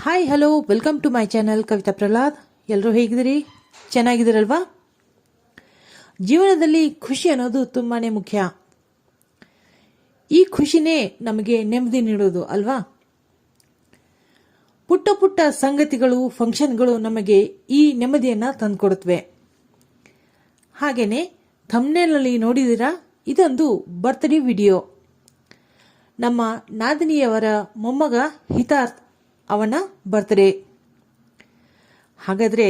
Hi hello welcome to my channel Kavita Prahlad. ಎಲ್ಲರೂ ಹೇಗಿದ್ದೀರಿ? ಚೆನ್ನಾಗಿದ್ದೀರಲ್ವಾ? ಜೀವನದಲ್ಲಿ ಖುಷಿ ಅನ್ನೋದು ತುಂಬಾ ಮುಖ್ಯ. ಈ ಖುಷಿನೇ ನಮಗೆ ನೆಮ್ಮದಿ ನೀಡೋದು ಅಲ್ವಾ? ಪುಟ್ಟ ಪುಟ್ಟ ಸಂಗತಿಗಳು, ಫಂಕ್ಷನ್ಗಳು ನಮಗೆ ಈ ನೆಮ್ಮದಿಯನ್ನು ತಂದುಕೊಡುತ್ತವೆ. ಹಾಗೇನೆ ಥಂಬ್ನೇಲ್ನಲ್ಲಿ ನೋಡಿದಿರಾ, ಇದೊಂದು ಬರ್ತ್ಡೇ ವಿಡಿಯೋ. ನಮ್ಮ ನಾದಿನಿಯವರ ಮೊಮ್ಮಗ ಹಿತಾರ್ಥ್ ಅವನ ಬರ್ತ್ಡೇ. ಹಾಗಾದರೆ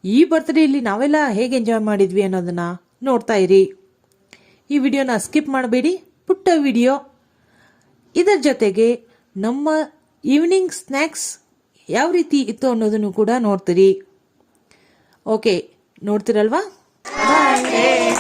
ಈ ಬರ್ತ್ಡೇಯಲ್ಲಿ ನಾವೆಲ್ಲ ಹೇಗೆ ಎಂಜಾಯ್ ಮಾಡಿದ್ವಿ ಅನ್ನೋದನ್ನ ನೋಡ್ತಾ ಇರಿ. ಈ ವಿಡಿಯೋನ ಸ್ಕಿಪ್ ಮಾಡಬೇಡಿ, ಪುಟ್ಟ ವಿಡಿಯೋ. ಇದರ ಜೊತೆಗೆ ನಮ್ಮ ಈವ್ನಿಂಗ್ ಸ್ನ್ಯಾಕ್ಸ್ ಯಾವ ರೀತಿ ಇತ್ತು ಅನ್ನೋದನ್ನು ಕೂಡ ನೋಡ್ತೀರಿ. ಓಕೆ, ನೋಡ್ತಿರಲ್ವಾ? ಬಾಯ್.